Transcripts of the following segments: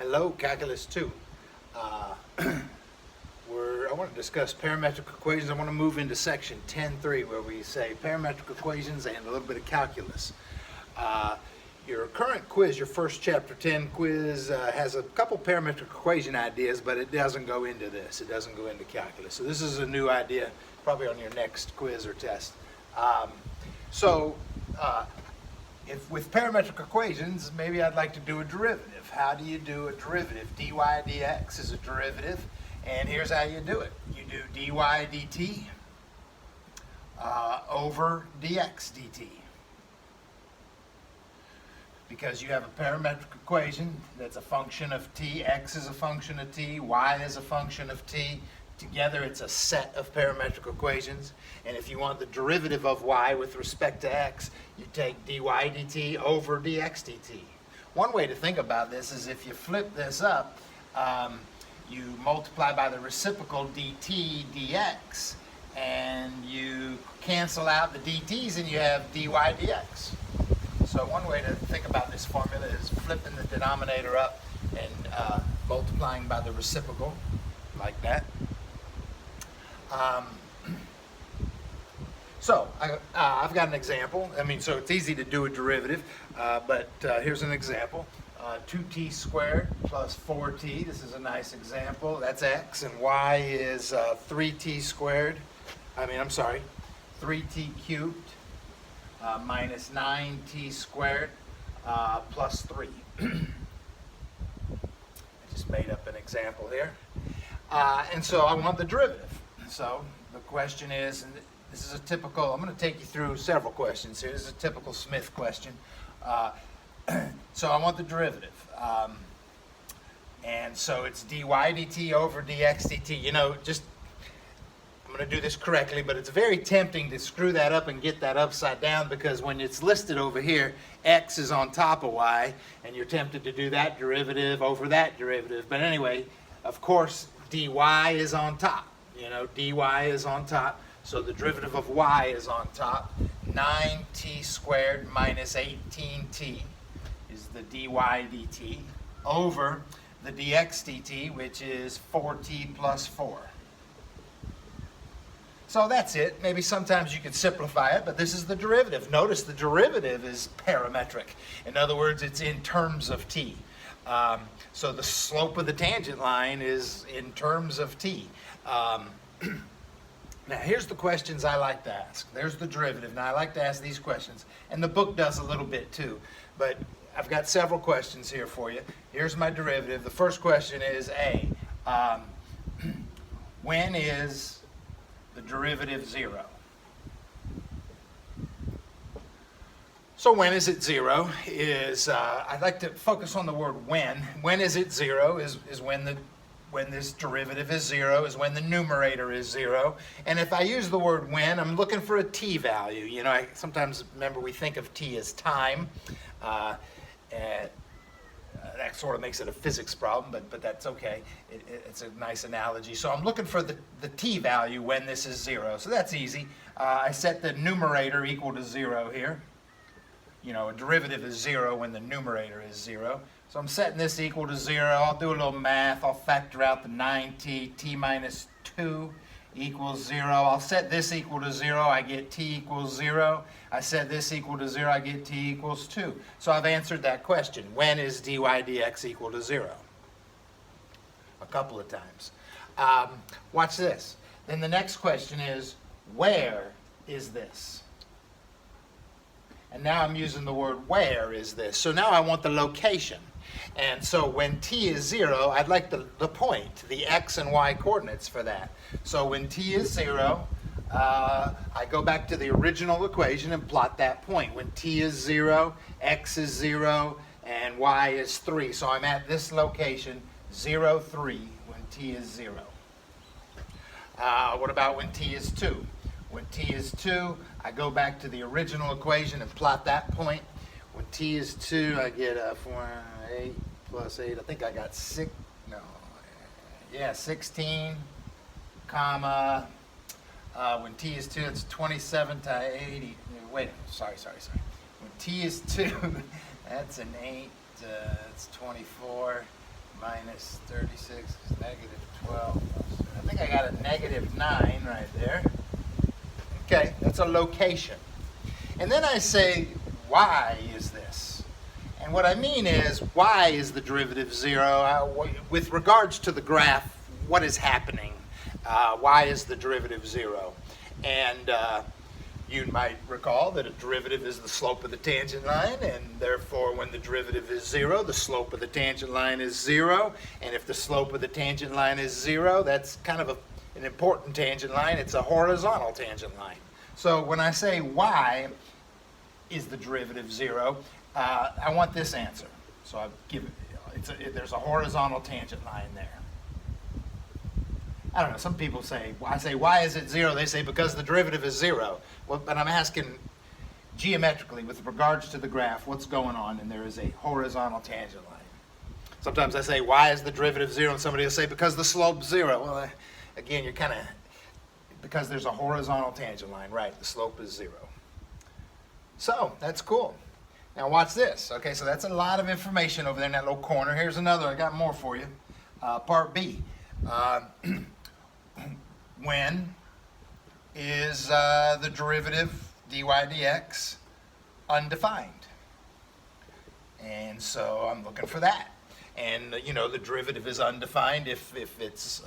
Hello, Calculus 2. I want to discuss parametric equations. I want to move into section 10.3 where we say parametric equations and a little bit of calculus. Your current quiz, your first chapter 10 quiz, has a couple parametric equation ideas, but it doesn't go into this. It doesn't go into calculus. So this is a new idea, probably on your next quiz or test. If with parametric equations, maybe I'd like to do a derivative. How do you do a derivative? dy dx is a derivative, and here's how you do it. You do dy dt over dx dt. Because you have a parametric equation that's a function of t, x is a function of t, y is a function of t. Together it's a set of parametric equations, and if you want the derivative of y with respect to x, you take dy dt over dx dt. One way to think about this is if you flip this up, you multiply by the reciprocal dt dx, and you cancel out the dt's and you have dy dx. So one way to think about this formula is flipping the denominator up and multiplying by the reciprocal, like that. I've got an example. So it's easy to do a derivative, but here's an example. 2t squared plus 4t. This is a nice example. That's x, and y is 3t squared. 3t cubed minus 9t squared plus 3. I just made up an example here. And so I want the derivative. So the question is, and this is a typical, I'm going to take you through several questions here. This is a typical Smith question. So I want the derivative. And so it's dy dt over dx dt. I'm going to do this correctly, but it's very tempting to screw that up and get that upside down, because when it's listed over here, x is on top of y, and you're tempted to do that derivative over that derivative. But anyway, of course, dy is on top. Dy is on top, so the derivative of y is on top. 9t squared minus 18t is the dy dt over the dx dt, which is 4t plus 4. So that's it. Maybe sometimes you could simplify it, but this is the derivative. Notice the derivative is parametric. In other words, it's in terms of t. So the slope of the tangent line is in terms of t. Now here's the questions I like to ask. There's the derivative. Now I like to ask these questions, and the book does a little bit too, but I've got several questions here for you. Here's my derivative. The first question is A. When is the derivative 0? So when is it 0 is, I'd like to focus on the word when. When is it 0 is when this derivative is 0, is when the numerator is 0. And if I use the word when, I'm looking for a t value. I sometimes, remember, we think of t as time. And that sort of makes it a physics problem, but that's okay. It's a nice analogy. So I'm looking for the t value when this is 0. So that's easy. I set the numerator equal to 0 here. A derivative is 0 when the numerator is 0. So I'm setting this equal to 0. I'll do a little math. I'll factor out the 9t. T minus 2 equals 0. I'll set this equal to 0. I get t equals 0. I set this equal to 0. I get t equals 2. So I've answered that question. When is dy dx equal to 0? A couple of times. Watch this. Then the next question is, where is this? And now I'm using the word where is this. So now I want the location. And so when t is 0, I'd like the point, the x and y coordinates for that. So when t is 0, I go back to the original equation and plot that point. When t is 0, x is 0, and y is 3. So I'm at this location, 0, 3, when t is 0. What about when t is 2? When t is 2, I go back to the original equation and plot that point. When t is 2, I get 8 plus 8. I think I got 16, comma. When t is 2, it's 27 to 80. Wait, sorry. When t is 2, that's an 8. It's 24. minus 36 is negative 12. I think I got a negative 9 right there. Okay, that's a location. And then I say, why is this? And what I mean is, why is the derivative 0? With regards to the graph, what is happening? Why is the derivative 0? And you might recall that a derivative is the slope of the tangent line, and therefore when the derivative is 0, the slope of the tangent line is 0. And if the slope of the tangent line is 0, that's kind of an important tangent line. It's a horizontal tangent line. So when I say why is the derivative 0, I want this answer. So I give it, there's a horizontal tangent line there. I don't know, some people say, I say, why is it 0? They say, because the derivative is 0. Well, but I'm asking geometrically, with regards to the graph, what's going on? And there is a horizontal tangent line. Sometimes I say, why is the derivative 0? And somebody will say, because the slope's 0. Well, again, you're kind of, because there's a horizontal tangent line, right, the slope is 0. So, that's cool. Now watch this. Okay, so that's a lot of information over there in that little corner. Here's another, I got more for you. Part B. When is the derivative dy dx undefined? And so I'm looking for that. And you know, the derivative is undefined if its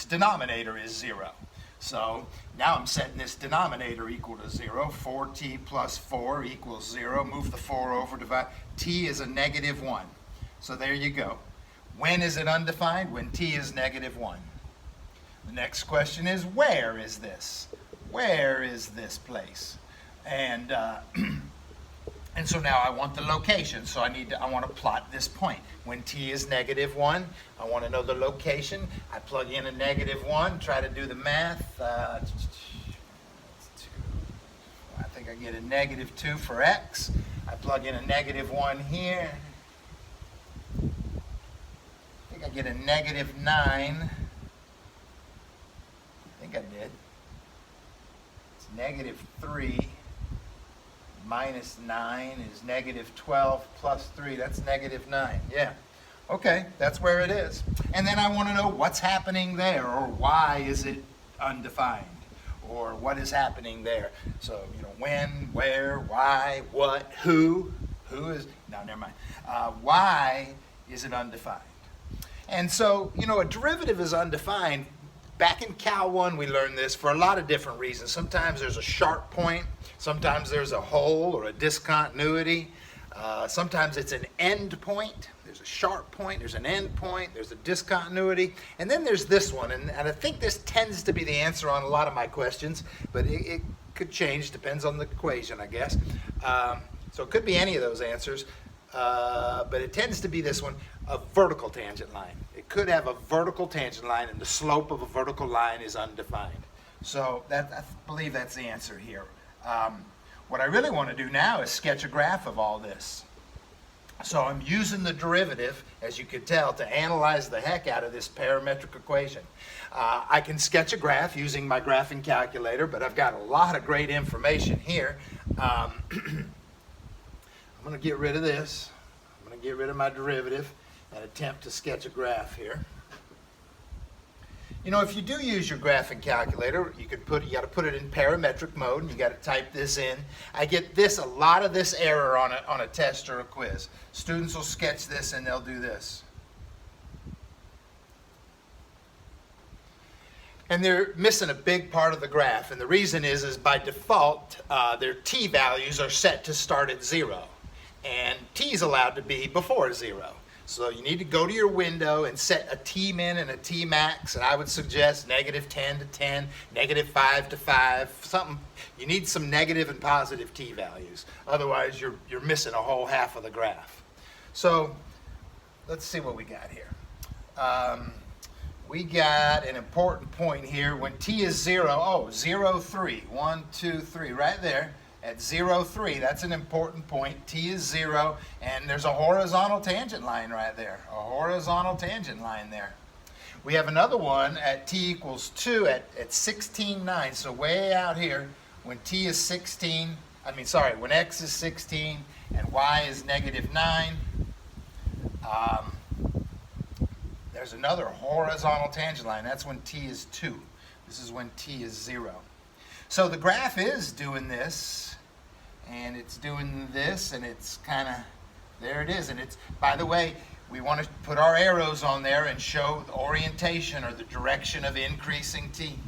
denominator is 0. So now I'm setting this denominator equal to 0. 4t plus 4 equals 0. Move the 4 over, divide. T is a negative 1. So there you go. When is it undefined? When t is negative 1. The next question is, where is this? Where is this place? And and so now I want the location. So I want to plot this point. When t is negative 1, I want to know the location. I plug in a negative 1, try to do the math. I think I get a negative 2 for x. I plug in a negative 1 here. I get a negative 9. I think I did. It's negative 3 minus 9 is negative 12 plus 3. That's negative 9. Yeah. Okay, that's where it is. And then I want to know what's happening there, or why is it undefined, or what is happening there. So, you know, when, where, why, what, who is, no, never mind. Why is it undefined? And so, you know, a derivative is undefined. Back in Cal 1, we learned this for a lot of different reasons. Sometimes there's a sharp point. Sometimes there's a hole or a discontinuity. Sometimes it's an end point. There's a sharp point. There's an end point. There's a discontinuity. And then there's this one. And I think this tends to be the answer on a lot of my questions. But it could change. Depends on the equation, I guess. So it could be any of those answers. But it tends to be this one, a vertical tangent line. It could have a vertical tangent line, and the slope of a vertical line is undefined. So I believe that's the answer here. What I really want to do now is sketch a graph of all this. So I'm using the derivative, as you could tell, to analyze the heck out of this parametric equation. I can sketch a graph using my graphing calculator, but I've got a lot of great information here. I'm going to get rid of this. I'm going to get rid of my derivative and attempt to sketch a graph here. You know, if you do use your graphing calculator, you got to put it in parametric mode, and you got to type this in. I get a lot of this error on a test or a quiz. Students will sketch this and they'll do this. And they're missing a big part of the graph, and the reason is by default, their t values are set to start at 0. And t is allowed to be before 0. So you need to go to your window and set a t-min and a t-max, and I would suggest negative 10 to 10, negative 5 to 5, something. You need some negative and positive t values. Otherwise, you're missing a whole half of the graph. So let's see what we got here. We got an important point here. When t is 0, 0, 3, 1, 2, 3, right there. At 0, 3, that's an important point. T is 0, and there's a horizontal tangent line right there. A horizontal tangent line there. We have another one at t equals 2 at 16, 9. So way out here, when t is 16, when x is 16 and y is negative 9, there's another horizontal tangent line. That's when t is 2. This is when t is 0. So the graph is doing this, and it's doing this, and it's kind of, there it is. And it's, by the way, we want to put our arrows on there and show the orientation or the direction of increasing t.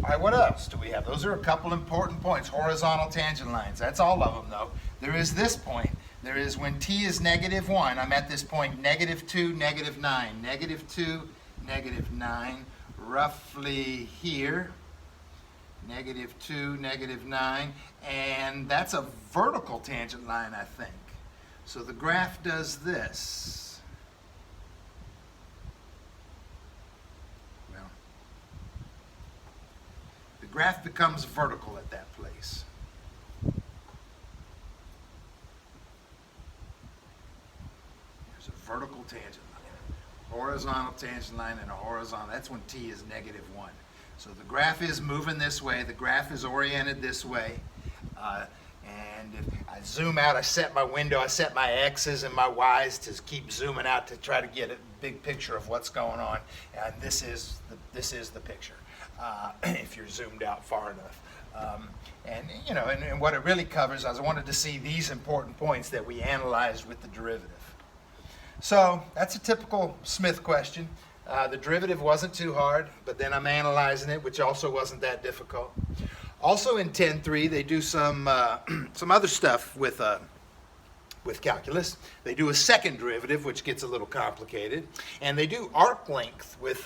All right, what else do we have? Those are a couple important points, horizontal tangent lines. That's all of them, though. There is this point. There is when t is -1, I'm at this point, -2, -9. -2, -9, roughly here. -2, -9, and that's a vertical tangent line, I think. So the graph does this. Well, the graph becomes vertical at that place. There's a vertical tangent line, horizontal tangent line, and a horizontal. That's when t is -1. So the graph is moving this way. The graph is oriented this way. And if I zoom out, I set my window, I set my X's and my Y's to keep zooming out to try to get a big picture of what's going on. And this is the picture, if you're zoomed out far enough. And you know, and what it really covers, I wanted to see these important points that we analyzed with the derivative. So that's a typical Smith question. The derivative wasn't too hard, but then I'm analyzing it, which also wasn't that difficult. Also in 10.3, they do some other stuff with calculus. They do a second derivative, which gets a little complicated, and they do arc length with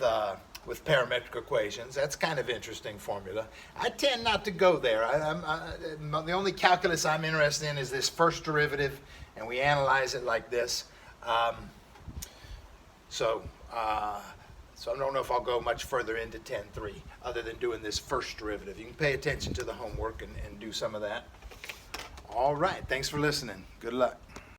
parametric equations. That's kind of interesting formula. I tend not to go there. The only calculus I'm interested in is this first derivative, and we analyze it like this. So I don't know if I'll go much further into 10.3 other than doing this first derivative. You can pay attention to the homework and do some of that. All right, thanks for listening. Good luck.